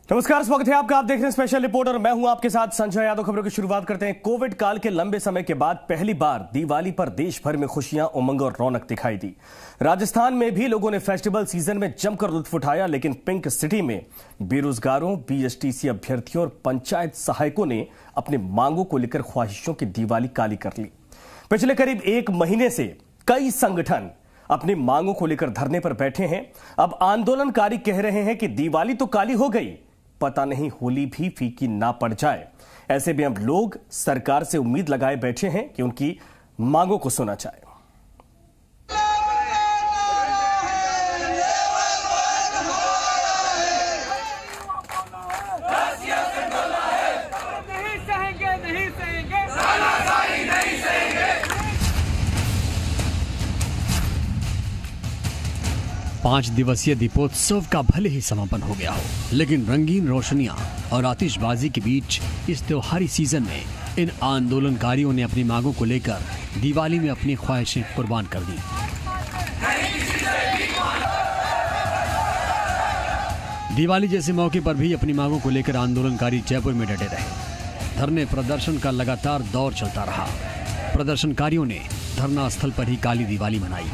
नमस्कार, स्वागत है आपका। आप देख रहे हैं स्पेशल रिपोर्ट और मैं हूं आपके साथ संजय यादव। खबरों की शुरुआत करते हैं। कोविड काल के लंबे समय के बाद पहली बार दिवाली पर देश भर में खुशियां, उमंग और रौनक दिखाई दी। राजस्थान में भी लोगों ने फेस्टिवल सीजन में जमकर लुत्फ उठाया, लेकिन पिंक सिटी में बेरोजगारों, बीएसटीसी अभ्यर्थियों और पंचायत सहायकों ने अपनी मांगों को लेकर ख्वाहिशों की दिवाली काली कर ली। पिछले करीब एक महीने से कई संगठन अपनी मांगों को लेकर धरने पर बैठे हैं। अब आंदोलनकारी कह रहे हैं कि दिवाली तो काली हो गई, पता नहीं होली भी फीकी ना पड़ जाए। ऐसे में अब लोग सरकार से उम्मीद लगाए बैठे हैं कि उनकी मांगों को सुना जाए। नहीं सहेंगे। 5 दिवसीय दीपोत्सव का भले ही समापन हो गया हो, लेकिन रंगीन रोशनियां और आतिशबाजी के बीच इस त्योहारी सीजन में इन आंदोलनकारियों ने अपनी मांगों को लेकर दिवाली में अपनी ख्वाहिशें कुर्बान कर दी। दिवाली जैसे मौके पर भी अपनी मांगों को लेकर आंदोलनकारी जयपुर में डटे रहे। धरने प्रदर्शन का लगातार दौर चलता रहा। प्रदर्शनकारियों ने धरना स्थल पर ही काली दिवाली मनाई।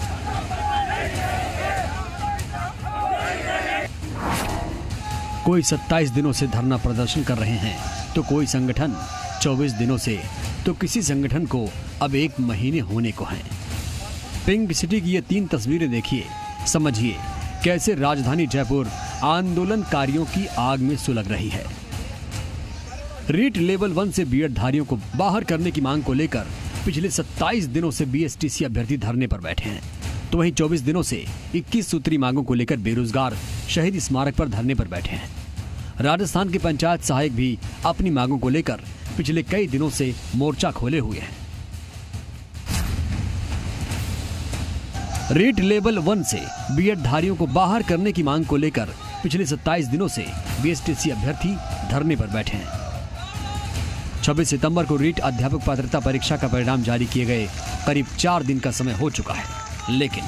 कोई 27 दिनों से धरना प्रदर्शन कर रहे हैं, तो कोई संगठन 24 दिनों से, तो किसी संगठन को अब 1 महीने होने को हैं। पिंक सिटी की ये 3 तस्वीरें देखिए, समझिए कैसे राजधानी जयपुर आंदोलनकारियों की आग में सुलग रही है। रीट लेवल 1 से बीएड धारियों को बाहर करने की मांग को लेकर पिछले 27 दिनों से बीएसटीसी अभ्यर्थी धरने पर बैठे हैं, तो वहीं 24 दिनों से 21 सूत्री मांगों को लेकर बेरोजगार शहीद स्मारक पर धरने पर बैठे हैं। राजस्थान के पंचायत सहायक भी अपनी मांगों को लेकर पिछले कई दिनों से मोर्चा खोले हुए हैं। रीट लेवल 1 से बीएड धारियों को बाहर करने की मांग को लेकर पिछले 27 दिनों से बीएसटीसी अभ्यर्थी धरने पर बैठे हैं। 26 सितंबर को रीट अध्यापक पात्रता परीक्षा का परिणाम जारी किए गए करीब 4 दिन का समय हो चुका है, लेकिन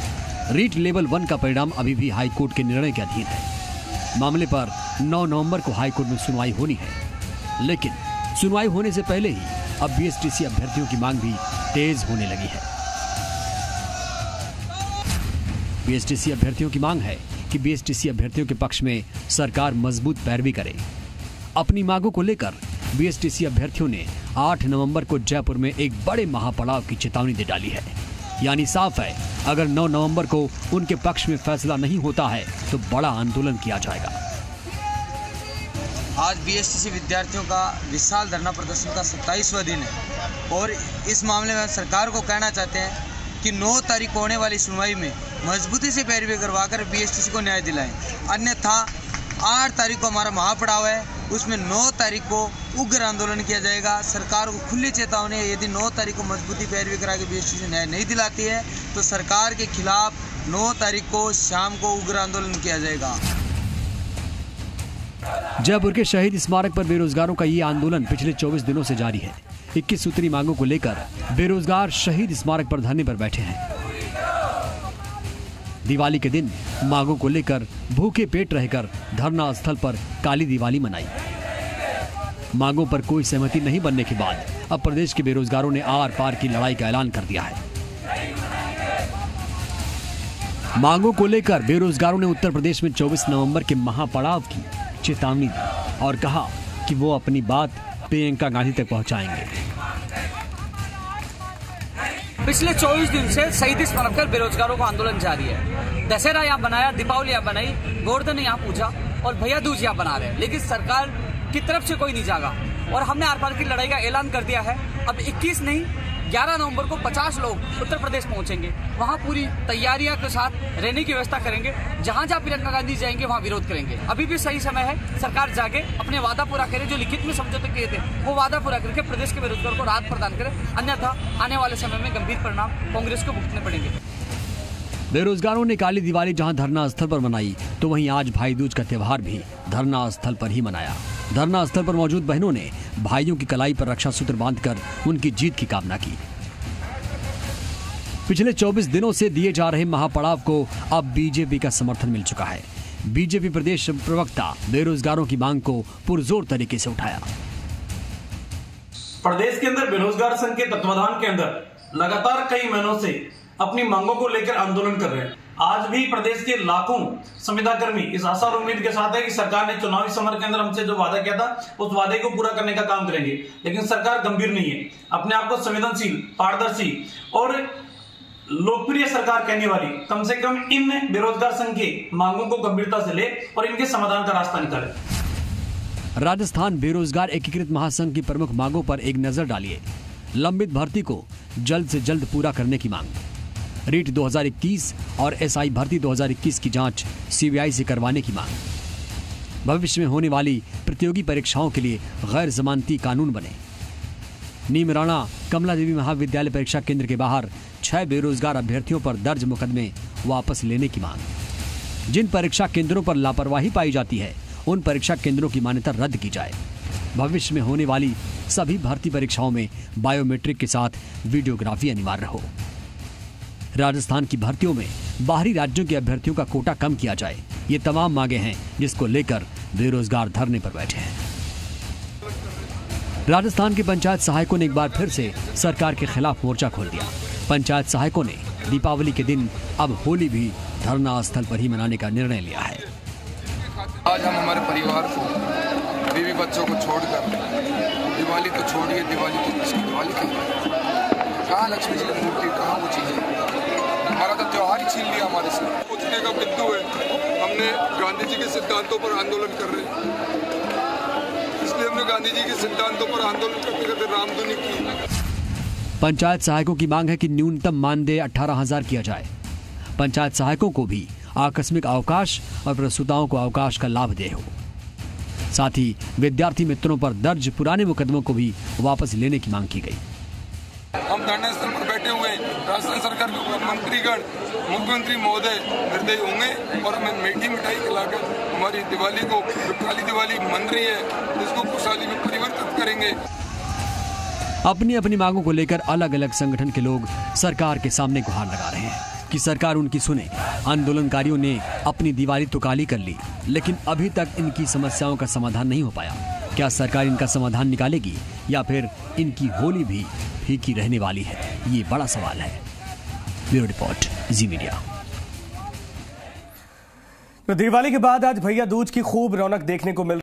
रीट लेवल 1 का परिणाम अभी भी हाईकोर्ट के निर्णय के अधीन है। मामले पर 9 नवंबर को हाईकोर्ट में सुनवाई होनी है, लेकिन सुनवाई होने से पहले ही अब बीएसटीसी अभ्यर्थियों की मांग भी तेज होने लगी है। बीएसटीसी अभ्यर्थियों की मांग है कि बीएसटीसी अभ्यर्थियों के पक्ष में सरकार मजबूत पैरवी करे। अपनी मांगों को लेकर बीएसटीसी अभ्यर्थियों ने 8 नवंबर को जयपुर में एक बड़े महापड़ाव की चेतावनी दे डाली है। यानी साफ है, अगर 9 नवंबर को उनके पक्ष में फैसला नहीं होता है तो बड़ा आंदोलन किया जाएगा। आज बीएसटीसी विद्यार्थियों का विशाल धरना प्रदर्शन का 27वां दिन है और इस मामले में सरकार को कहना चाहते हैं कि 9 तारीख को होने वाली सुनवाई में मजबूती से पैरवी करवाकर बीएसटीसी को न्याय दिलाएं। अन्यथा 8 तारीख को हमारा महापड़ाव है, उसमें 9 तारीख को उग्र आंदोलन किया जाएगा। सरकार को खुली चेतावनी है, यदि 9 तारीख को मजबूती पैरवी करा के बीएसटीसी न्याय नहीं दिलाती है तो सरकार के खिलाफ 9 तारीख को शाम को उग्र आंदोलन किया जाएगा। जयपुर के शहीद स्मारक पर बेरोजगारों का ये आंदोलन पिछले 24 दिनों से जारी है। 21 सूत्री मांगों को लेकर बेरोजगार शहीद स्मारक पर धरने पर बैठे हैं। दिवाली के दिन मांगों को लेकर भूखे पेट रहकर धरना स्थल पर काली दिवाली मनाई। मांगों पर कोई सहमति नहीं बनने के बाद अब प्रदेश के बेरोजगारों ने आर पार की लड़ाई का ऐलान कर दिया है। मांगों को लेकर बेरोजगारों ने उत्तर प्रदेश में 24 नवंबर के महापड़ाव की चेतावनी दी और कहा कि वो अपनी बात प्रियंका गांधी तक पहुंचाएंगे। पिछले 24 दिन से शहीद स्मारक पर बेरोजगारों का आंदोलन जारी है। दशहरा यहाँ बनाया, दीपावली यहाँ बनाई, गोवर्धन यहाँ पूजा और भैया दूज यहाँ बना रहे हैं, लेकिन सरकार की तरफ से कोई नहीं जागा और हमने आर पार की लड़ाई का ऐलान कर दिया है। अब 21 नहीं 11 नवंबर को 50 लोग उत्तर प्रदेश पहुंचेंगे। वहां पूरी तैयारियां के साथ रहने की व्यवस्था करेंगे। जहां जहां प्रियंका गांधी जाएंगे वहां विरोध करेंगे। अभी भी सही समय है, सरकार जागे, अपने वादा पूरा करे, जो लिखित में समझौते किए थे वो वादा पूरा करके प्रदेश के बेरोजगार को राहत प्रदान करे, अन्यथा आने वाले समय में गंभीर परिणाम कांग्रेस को भुगतने पड़ेंगे। बेरोजगारों ने काली दिवाली जहां धरना स्थल पर मनाई, तो वहीं आज भाई दूज का त्योहार भी धरना स्थल पर ही मनाया। धरना स्थल पर मौजूद बहनों ने भाइयों की कलाई पर रक्षा सूत्र बांधकर उनकी जीत की कामना की। पिछले 24 दिनों से दिए जा रहे महापड़ाव को अब बीजेपी का समर्थन मिल चुका है। बीजेपी प्रदेश प्रवक्ता बेरोजगारों की मांग को पुरजोर तरीके से उठाया। प्रदेश के अंदर बेरोजगार संघ के तत्वाधान के अंदर लगातार कई महीनों से अपनी मांगों को लेकर आंदोलन कर रहे हैं। आज भी प्रदेश के लाखों संविदा कर्मी इस आशा और उम्मीद के साथ है कि सरकार ने चुनावी समर के अंदर हमसे जो वादा किया था उस वादे को पूरा करने का काम करेंगे, लेकिन सरकार गंभीर नहीं है। अपने आप को संवेदनशील, पारदर्शी और लोकप्रिय सरकार कहने वाली कम से कम इन बेरोजगार संघ के मांगों को गंभीरता से ले और इनके समाधान का रास्ता निकाले। राजस्थान बेरोजगार एकीकृत महासंघ की प्रमुख मांगों पर एक नजर डालिए। लंबित भर्ती को जल्द से जल्द पूरा करने की मांग, रीट 2021 और एसआई भर्ती 2021 की जांच सीबीआई से करवाने की मांग, भविष्य में होने वाली प्रतियोगी परीक्षाओं के लिए गैर जमानती कानून बने, नीमराणा कमला देवी महाविद्यालय परीक्षा केंद्र के बाहर 6 बेरोजगार अभ्यर्थियों पर दर्ज मुकदमे वापस लेने की मांग, जिन परीक्षा केंद्रों पर लापरवाही पाई जाती है उन परीक्षा केंद्रों की मान्यता रद्द की जाए, भविष्य में होने वाली सभी भर्ती परीक्षाओं में बायोमेट्रिक के साथ वीडियोग्राफी अनिवार्य हो, राजस्थान की भर्तियों में बाहरी राज्यों के अभ्यर्थियों का कोटा कम किया जाए। ये तमाम मांगे हैं जिसको लेकर बेरोजगार धरने पर बैठे हैं। राजस्थान के पंचायत सहायकों ने एक बार फिर से सरकार के खिलाफ मोर्चा खोल दिया। पंचायत सहायकों ने दीपावली के दिन अब होली भी धरना स्थल पर ही मनाने का निर्णय लिया है। आज हम हमारे परिवार को, बीवी बच्चों को छोड़कर दिवाली तो छोड़िए, दिवाली कहाँ लक्ष्मी जी की मूर्ति, कहाँ वो चीज़ें, हमारा तो त्योहार ही छीन लिया हमारे से। पूछने का बिंदु है, हमने गांधी जी के सिद्धांतों पर आंदोलन कर रहे हैं, इसलिए हमने गांधी जी के सिद्धांतों पर आंदोलन करते करते रामधुनी की। पंचायत सहायकों की मांग है कि न्यूनतम मानदेय 18,000 किया जाए। पंचायत सहायकों को भी आकस्मिक अवकाश और प्रसूताओं को अवकाश का लाभ दे हो। साथ ही विद्यार्थी मित्रों पर दर्ज पुराने मुकदमों को भी वापस लेने की मांग की गई। हम धरने स्थल पर बैठे हुए राजस्थान सरकार के मंत्रीगण, मुख्यमंत्री महोदय निर्दयी होंगे और हमें मीठी मिठाई खिलाकर हमारी दिवाली को, जो काली दिवाली मन रही है, इसको खुशहाली में परिवर्तित करेंगे। अपनी अपनी मांगों को लेकर अलग अलग संगठन के लोग सरकार के सामने गुहार लगा रहे हैं कि सरकार उनकी सुने। आंदोलनकारियों ने अपनी दिवाली तो काली कर ली, लेकिन अभी तक इनकी समस्याओं का समाधान नहीं हो पाया। क्या सरकार इनका समाधान निकालेगी या फिर इनकी होली भी फीकी रहने वाली है? ये बड़ा सवाल है। ब्यूरो रिपोर्ट, जी मीडिया। दिवाली के बाद आज भैया दूज की खूब रौनक देखने को मिल